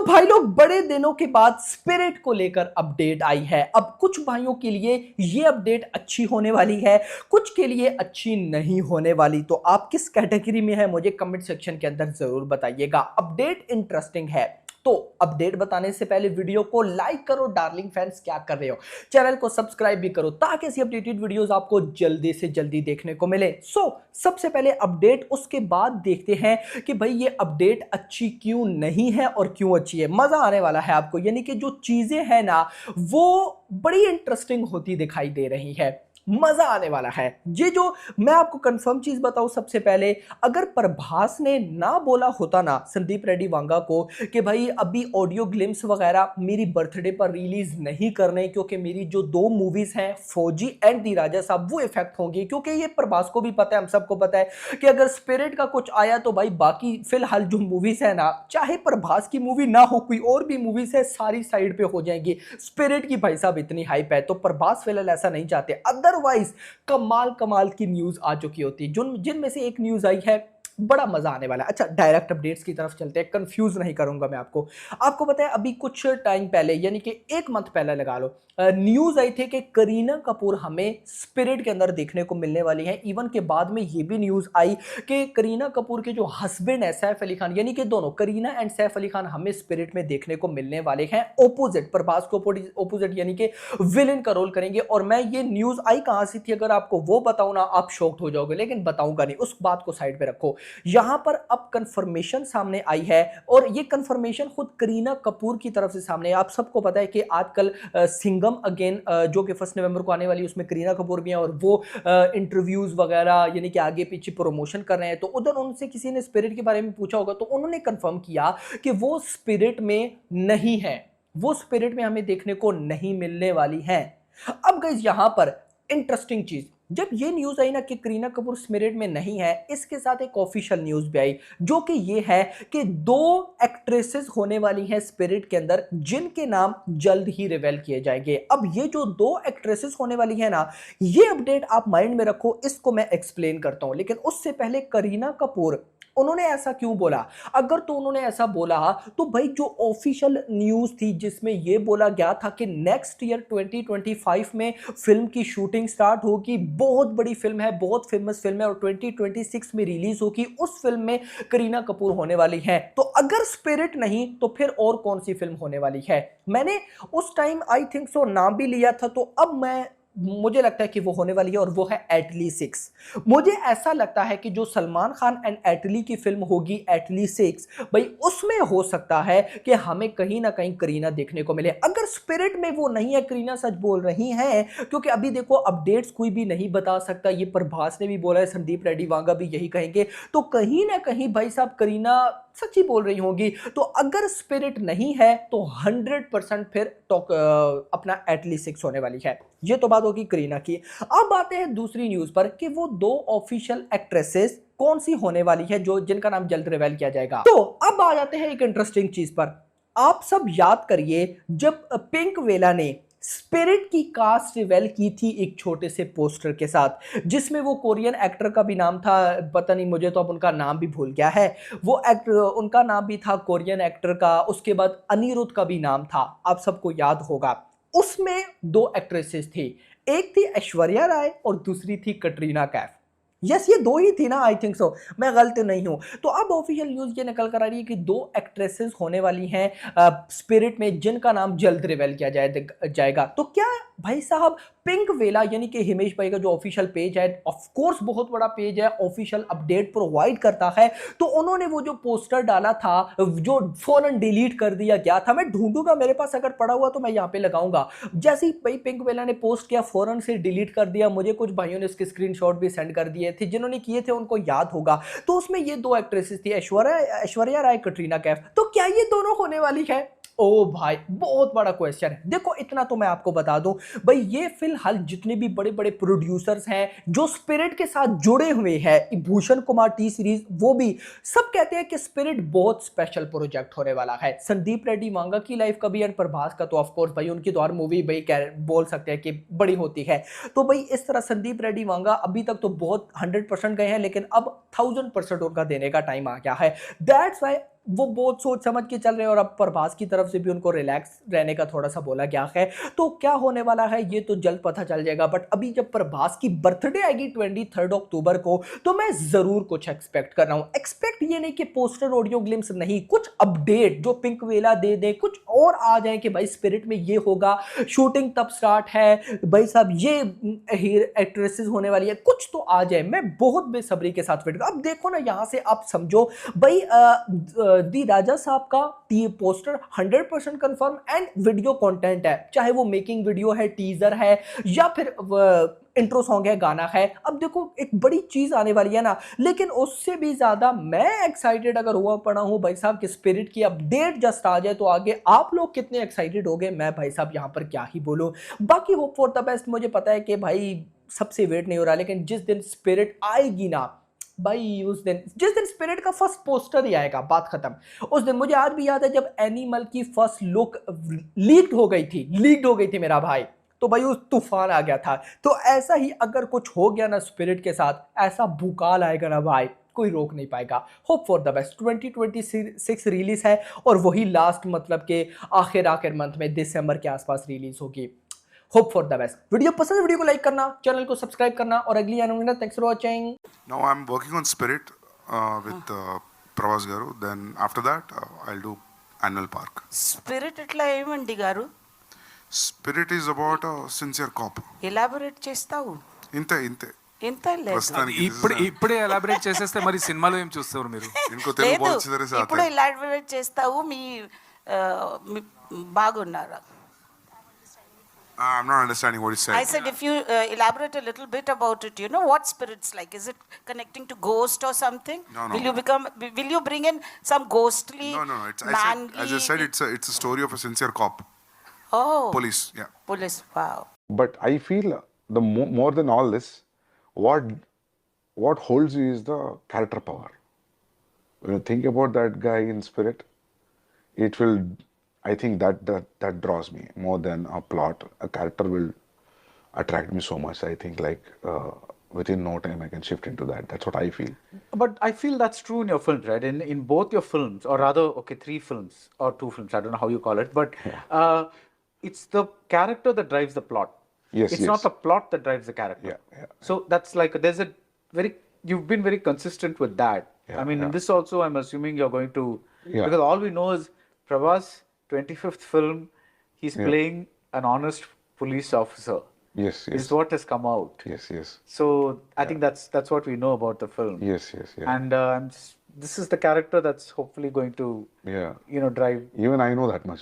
भाई लोग, बड़े दिनों के बाद स्पिरिट को लेकर अपडेट आई है। अब कुछ भाइयों के लिए ये अपडेट अच्छी होने वाली है, कुछ के लिए अच्छी नहीं होने वाली। तो आप किस कैटेगरी में है मुझे कमेंट सेक्शन के अंदर जरूर बताइएगा। अपडेट इंटरेस्टिंग है तो अपडेट बताने से पहले वीडियो को लाइक करो। डार्लिंग फैंस क्या कर रहे हो, चैनल को सब्सक्राइब भी करो ताकि ऐसी अपडेटेड वीडियोस आपको जल्दी से जल्दी देखने को मिले। सबसे पहले अपडेट, उसके बाद देखते हैं कि भाई ये अपडेट अच्छी क्यों नहीं है और क्यों अच्छी है। मजा आने वाला है आपको, यानी कि जो चीजें हैं ना वो बड़ी इंटरेस्टिंग होती दिखाई दे रही है। मजा आने वाला है। ये जो मैं आपको कंफर्म चीज बताऊं, सबसे पहले अगर प्रभास ने ना बोला होता ना संदीप रेड्डी वांगा को कि भाई अभी ऑडियो ग्लिम्स वगैरह मेरी बर्थडे पर रिलीज नहीं करने, क्योंकि मेरी जो दो मूवीज हैं फौजी एंड दी राजा साहब वो इफेक्ट होंगी, क्योंकि ये प्रभास को भी पता है, हम सबको पता है कि अगर स्पिरिट का कुछ आया तो भाई बाकी फिलहाल जो मूवीज है ना, चाहे प्रभास की मूवी ना हो कोई और भी मूवीज है सारी साइड पे हो जाएंगी। स्पिरिट की भाई साहब इतनी हाइप है तो प्रभास फिलहाल ऐसा नहीं चाहते। अदरवाइज कमाल कमाल की न्यूज आ चुकी होती, जिनमें से एक न्यूज आई है, बड़ा मजा आने वाला है। अच्छा, डायरेक्ट अपडेट्स की तरफ चलते हैं, कंफ्यूज नहीं करूंगा मैं आपको पता है अभी कुछ टाइम पहले, यानी कि एक मंथ पहले लगा लो, न्यूज आई थी कि करीना कपूर हमें स्पिरिट के अंदर देखने को मिलने वाली है। इवन के बाद में ये भी न्यूज आई कि करीना कपूर के जो हस्बैंड है सैफ अली खान, यानी कि दोनों करीना एंड सैफ अली खान हमें स्पिरिट में देखने को मिलने वाले हैं। ओपोजिट, प्रभास को ओपोजिट यानी कि विलेन का रोल करेंगे। और मैं ये न्यूज आई कहां से थी, अगर आपको वो बताऊं ना आप शॉक्ड हो जाओगे, लेकिन बताऊंगा नहीं, उस बात को साइड पे रखो। यहां पर अब कंफर्मेशन सामने आई है और ये कंफर्मेशन खुद करीना कपूर की तरफ से सामने। आप सबको पता है कि आजकल सिंघम अगेन जो कि 1 नवंबर को आने वाली है, उसमें करीना कपूर भी है और वो इंटरव्यूज वगैरह यानी कि आगे पीछे प्रमोशन कर रहे हैं। तो उधर उनसे किसी ने स्पिरिट के बारे में पूछा होगा तो उन्होंने कंफर्म किया कि वो स्पिरिट में नहीं है, वो स्पिरिट में हमें देखने को नहीं मिलने वाली है। अब गाइस यहां पर इंटरेस्टिंग चीज, जब ये न्यूज आई ना कि करीना कपूर स्पिरिट में नहीं है, इसके साथ एक ऑफिशियल न्यूज भी आई जो कि ये है कि 2 एक्ट्रेसेस होने वाली हैं स्पिरिट के अंदर, जिनके नाम जल्द ही रिवील किए जाएंगे। अब ये जो 2 एक्ट्रेसेस होने वाली है ना, ये अपडेट आप माइंड में रखो, इसको मैं एक्सप्लेन करता हूं। लेकिन उससे पहले करीना कपूर उन्होंने ऐसा क्यों बोला, अगर तो उन्होंने ऐसा बोला तो भाई जो ऑफिशियल न्यूज थी जिसमें यह बोला गया था कि नेक्स्ट ईयर 2025 में फिल्म की शूटिंग स्टार्ट होगी, बहुत बड़ी फिल्म है, बहुत फेमस फिल्म है और 2026 में रिलीज होगी, उस फिल्म में करीना कपूर होने वाली है। तो अगर स्पिरिट नहीं तो फिर और कौन सी फिल्म होने वाली है। मैंने उस टाइम आई थिंक सो नाम भी लिया था, तो अब मुझे लगता है कि वो होने वाली है और वो है एटली 6। मुझे ऐसा लगता है कि जो सलमान खान एंड एटली की फिल्म होगी एटली 6, भाई उसमें हो सकता है कि हमें कहीं ना कहीं करीना देखने को मिले। अगर स्पिरिट में वो नहीं है, करीना सच बोल रही हैं, क्योंकि अभी देखो अपडेट्स कोई भी नहीं बता सकता, ये प्रभास ने भी बोला है, संदीप रेड्डी वांगा भी यही कहेंगे, तो कहीं ना कहीं भाई साहब करीना सच्ची बोल रही होंगी। तो अगर स्पिरिट नहीं है तो 100% फिर अपना एटली 6 होने वाली है। ये तो बात होगी करीना की। अब आते हैं दूसरी न्यूज पर कि वो 2 ऑफिशियल एक्ट्रेसेस कौन सी होने वाली है जो जिनका नाम जल्द रिवील किया जाएगा। तो अब आ जाते हैं एक इंटरेस्टिंग चीज पर। आप सब याद करिए जब पिंक वेला ने स्पिरिट की कास्ट रिवील की थी एक छोटे से पोस्टर के साथ, जिसमें वो कोरियन एक्टर का भी नाम था, पता नहीं मुझे तो अब उनका नाम भी भूल गया है, वो एक्टर उनका नाम भी था कोरियन एक्टर का, उसके बाद अनिरुद्ध का भी नाम था, आप सबको याद होगा। उसमें 2 एक्ट्रेसेस थी, एक थी ऐश्वर्या राय और दूसरी थी कटरीना कैफ। यस, ये 2 ही थी ना, आई थिंक सो, मैं गलत नहीं हूं। तो अब ऑफिशियल न्यूज ये निकल कर आ रही है कि 2 एक्ट्रेसेस होने वाली हैं स्पिरिट में, जिनका नाम जल्द रिवील किया जाएगा। तो क्या भाई साहब पिंक वेला यानी कि हिमेश भाई का जो ऑफिशियल पेज है, ऑफ कोर्स बहुत बड़ा पेज है, ऑफिशियल अपडेट प्रोवाइड करता है, तो उन्होंने वो जो पोस्टर डाला था जो फौरन डिलीट कर दिया गया था, मैं ढूंढूंगा, मेरे पास अगर पड़ा हुआ तो मैं यहां पे लगाऊंगा। जैसे ही भाई पिंक वेला ने पोस्ट किया फौरन से डिलीट कर दिया। मुझे कुछ भाइयों ने उसके स्क्रीनशॉट भी सेंड कर दिए थे, जिन्होंने किए थे उनको याद होगा। तो उसमें ये 2 एक्ट्रेसेस थी, ऐश्वर्या राय, कटरीना कैफ। तो क्या ये दोनों होने वाली है? ओ भाई, बहुत बड़ा क्वेश्चन है। देखो इतना तो मैं आपको बता दूं, भाई ये फिलहाल जितने भी बड़े बड़े प्रोड्यूसर्स हैं जो स्पिरिट के साथ जुड़े हुए हैं, भूषण कुमार टी सीरीज, वो भी सब कहते हैं कि स्पिरिट बहुत स्पेशल प्रोजेक्ट होने वाला है। संदीप रेड्डी वांगा की लाइफ का भी एंड प्रभास का तो ऑफ कोर्स भाई उनकी तो हर मूवी भाई बोल सकते हैं कि बड़ी होती है। तो भाई इस तरह संदीप रेड्डी वांगा अभी तक तो बहुत 100% गए हैं, लेकिन अब 1000% उनका देने का टाइम आ गया है। दैट्स वाई वो बहुत सोच समझ के चल रहे हैं और अब प्रभास की तरफ से भी उनको रिलैक्स रहने का थोड़ा सा बोला गया है। तो क्या होने वाला है ये तो जल्द पता चल जाएगा, बट अभी जब प्रभास की बर्थडे आएगी 23 अक्टूबर को, तो मैं जरूर कुछ एक्सपेक्ट कर रहा हूं। एक्सपेक्ट ये नहीं कि पोस्टर ऑडियो ग्लिम्स नहीं, कुछ अपडेट जो पिंक वेला दे दे, कुछ और आ जाए कि भाई स्पिरिट में ये होगा, शूटिंग तब स्टार्ट है भाई साहब, ये एक्ट्रेसेस होने वाली है, कुछ तो आ जाए। मैं बहुत बेसब्री के साथ वेट कर, अब देखो ना यहां से आप समझो भाई, दी राजा साहब का poster 100% confirm and video content है, चाहे वो मेकिंग वीडियो है, टीजर है, या फिर इंट्रो सॉन्ग है, गाना है। अब देखो एक बड़ी चीज आने वाली है ना, लेकिन उससे भी ज्यादा मैं एक्साइटेड अगर हुआ पड़ा हूं भाई साहब कि स्पिरिट की अपडेट जस्ट आ जाए, तो आगे आप लोग कितने एक्साइटेड हो गए, मैं भाई साहब यहां पर क्या ही बोलूं। बाकी होप फॉर द बेस्ट, मुझे पता है कि भाई सबसे वेट नहीं हो रहा, लेकिन जिस दिन स्पिरिट आएगी ना भाई, उस दिन जिस दिन स्पिरिट का फर्स्ट पोस्टर ही आएगा, बात खत्म। उस दिन मुझे आज भी याद है जब एनिमल की फर्स्ट लुक लीक्ड हो गई थी मेरा भाई, तो भाई उस तूफान आ गया था। तो ऐसा ही अगर कुछ हो गया ना स्पिरिट के साथ, ऐसा भूकाल आएगा ना भाई, कोई रोक नहीं पाएगा। Hope for the best, 2026 release है और वही लास्ट मतलब के आखिर मंथ में दिसंबर के आसपास रिलीज होगी। Hope for the best. Video पसंद है, वीडियो को लाइक करना, चैनल को सब्सक्राइब करना और अगली आने thanks for watching. Now I'm working on Spirit with Pravas Garu. Then after that, I'll do Annual Park. Spirit ఎట్లా ఏమండి గారు? Spirit is about a sincere cop. Elaborate చేస్తావు? Inte. ఎంత లేదు. ప్రస్తుతానికి ఇప్పుడే ఎలాబరేట్ చేసేస్తే మరి సినిమాలో ఏం చూస్తారు మీరు? इनको तेलुगु లేదు, बहुत अच्छी तरह से आता ఇప్పుడు है. ఎలాబొరేట్ చేస్తావు మీ బాగున్నారా? I'm not understanding what he said. I said if you elaborate a little bit about it, you know what spirit's like? Is it connecting to ghost or something? No. Will you bring in some ghostly, No. It's, manly? as I said, it's a story of a sincere cop. Oh. Police, yeah. Police, wow. But I feel the more than all this, what holds you is the character power. When you think about that guy in Spirit, it will. I think that draws me more than a plot. A character will attract me so much. I think within no time I can shift into that. That's what I feel. But I feel that's true in your films, right? In both your films, or rather, okay, 3 films or 2 films, I don't know how you call it, but it's the character that drives the plot. Yes, it's not the plot that drives the character. Yeah. So that's like there's a you've been very consistent with that. Yeah, I mean, in yeah. this also, I'm assuming you're going to, Yeah. because all we know is Prabhas 25th film, he's Yeah. playing an honest police officer. Yes. Is what has come out. Yes. So I think that's what we know about the film. Yes. Yeah. And this is the character that's hopefully going to, Yeah. drive. Even I know that much